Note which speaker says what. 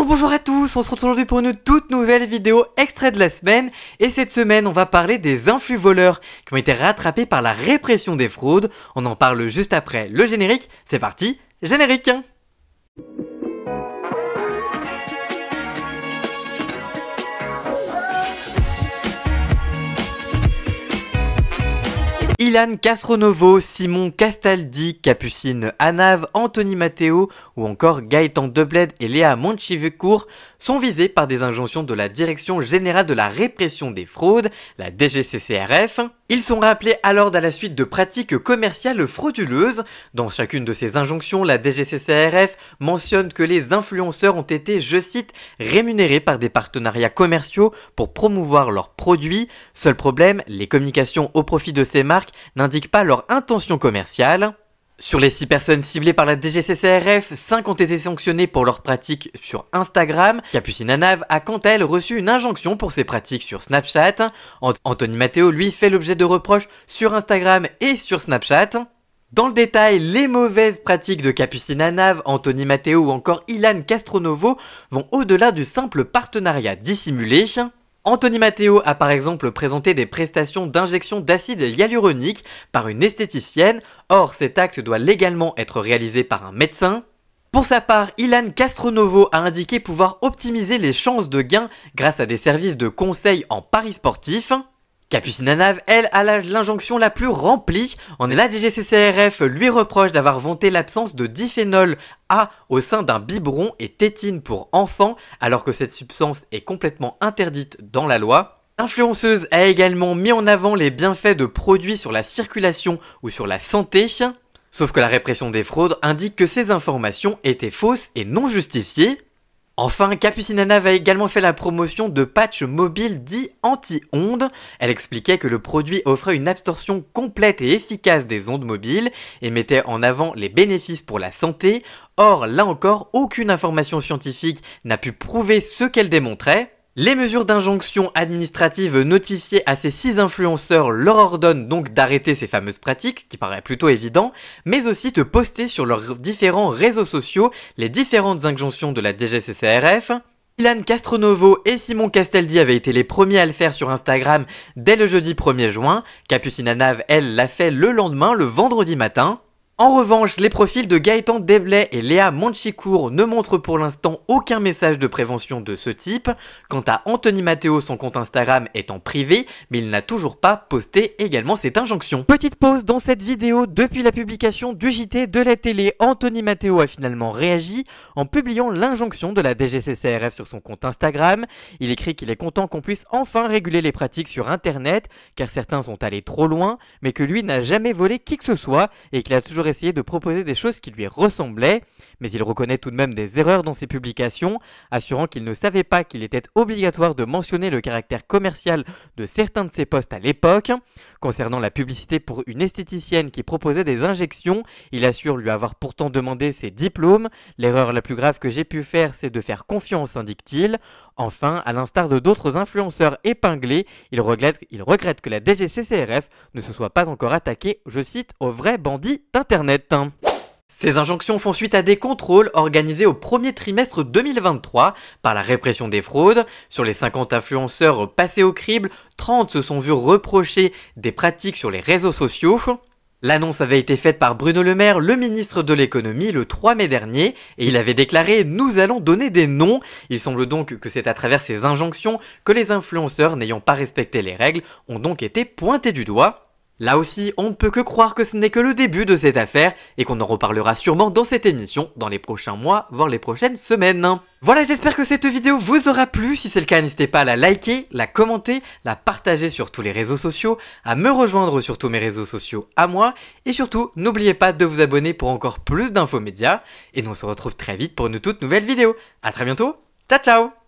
Speaker 1: Bonjour à tous, on se retrouve aujourd'hui pour une toute nouvelle vidéo extrait de la semaine. Et cette semaine, on va parler des influx voleurs qui ont été rattrapés par la répression des fraudes. On en parle juste après le générique. C'est parti, générique! Ilan Castronovo, Simon Castaldi, Capucine Anav, Anthony Matteo ou encore Gaëtan Debled et Léa Monchivecourt sont visés par des injonctions de la Direction Générale de la Répression des Fraudes, la DGCCRF. Ils sont rappelés à l'ordre à la suite de pratiques commerciales frauduleuses. Dans chacune de ces injonctions, la DGCCRF mentionne que les influenceurs ont été, je cite, rémunérés par des partenariats commerciaux pour promouvoir leurs produits. Seul problème, les communications au profit de ces marques n'indiquent pas leur intention commerciale. Sur les 6 personnes ciblées par la DGCCRF, 5 ont été sanctionnées pour leurs pratiques sur Instagram. Capucine Anav a quant à elle reçu une injonction pour ses pratiques sur Snapchat. Anthony Matteo, lui, fait l'objet de reproches sur Instagram et sur Snapchat. Dans le détail, les mauvaises pratiques de Capucine Anav, Anthony Matteo ou encore Ilan Castronovo vont au-delà du simple partenariat dissimulé. Anthony Matteo a par exemple présenté des prestations d'injection d'acide hyaluronique par une esthéticienne, or cet acte doit légalement être réalisé par un médecin. Pour sa part, Ilan Castronovo a indiqué pouvoir optimiser les chances de gain grâce à des services de conseil en paris sportifs. Capucine Anav, elle, a l'injonction la plus remplie. La DGCCRF lui reproche d'avoir vanté l'absence de diphénol A au sein d'un biberon et tétine pour enfants, alors que cette substance est complètement interdite dans la loi. L'influenceuse a également mis en avant les bienfaits de produits sur la circulation ou sur la santé. Sauf que la répression des fraudes indique que ces informations étaient fausses et non justifiées. Enfin, Capucine Anav a également fait la promotion de patchs mobiles dits anti-ondes. Elle expliquait que le produit offrait une absorption complète et efficace des ondes mobiles et mettait en avant les bénéfices pour la santé. Or, là encore, aucune information scientifique n'a pu prouver ce qu'elle démontrait. Les mesures d'injonction administrative notifiées à ces 6 influenceurs leur ordonnent donc d'arrêter ces fameuses pratiques, ce qui paraît plutôt évident, mais aussi de poster sur leurs différents réseaux sociaux les différentes injonctions de la DGCCRF. Ilan Castronovo et Simon Castaldi avaient été les premiers à le faire sur Instagram dès le jeudi 1er juin. Capucine Anav, elle, l'a fait le lendemain, le vendredi matin. En revanche, les profils de Gaëtan Debled et Léa Monchivecourt ne montrent pour l'instant aucun message de prévention de ce type. Quant à Anthony Matteo, son compte Instagram est en privé, mais il n'a toujours pas posté également cette injonction. Petite pause dans cette vidéo, depuis la publication du JT de la télé, Anthony Matteo a finalement réagi en publiant l'injonction de la DGCCRF sur son compte Instagram. Il écrit qu'il est content qu'on puisse enfin réguler les pratiques sur internet, car certains sont allés trop loin, mais que lui n'a jamais volé qui que ce soit et qu'il a toujours essayé de proposer des choses qui lui ressemblaient, mais il reconnaît tout de même des erreurs dans ses publications, assurant qu'il ne savait pas qu'il était obligatoire de mentionner le caractère commercial de certains de ses posts à l'époque. Concernant la publicité pour une esthéticienne qui proposait des injections, il assure lui avoir pourtant demandé ses diplômes. L'erreur la plus grave que j'ai pu faire, c'est de faire confiance, indique-t-il. Enfin, à l'instar de d'autres influenceurs épinglés, il regrette que la DGCCRF ne se soit pas encore attaquée, je cite, aux vrais bandits d'Internet. Ces injonctions font suite à des contrôles organisés au premier trimestre 2023 par la répression des fraudes. Sur les 50 influenceurs passés au crible, 30 se sont vus reprocher des pratiques sur les réseaux sociaux. L'annonce avait été faite par Bruno Le Maire, le ministre de l'économie, le 3 mai dernier, et il avait déclaré « Nous allons donner des noms ». Il semble donc que c'est à travers ces injonctions que les influenceurs n'ayant pas respecté les règles ont donc été pointés du doigt. Là aussi, on ne peut que croire que ce n'est que le début de cette affaire et qu'on en reparlera sûrement dans cette émission dans les prochains mois, voire les prochaines semaines. Voilà, j'espère que cette vidéo vous aura plu. Si c'est le cas, n'hésitez pas à la liker, la commenter, la partager sur tous les réseaux sociaux, à me rejoindre sur tous mes réseaux sociaux à moi. Et surtout, n'oubliez pas de vous abonner pour encore plus d'infos médias. Et nous on se retrouve très vite pour une toute nouvelle vidéo. A très bientôt, ciao ciao!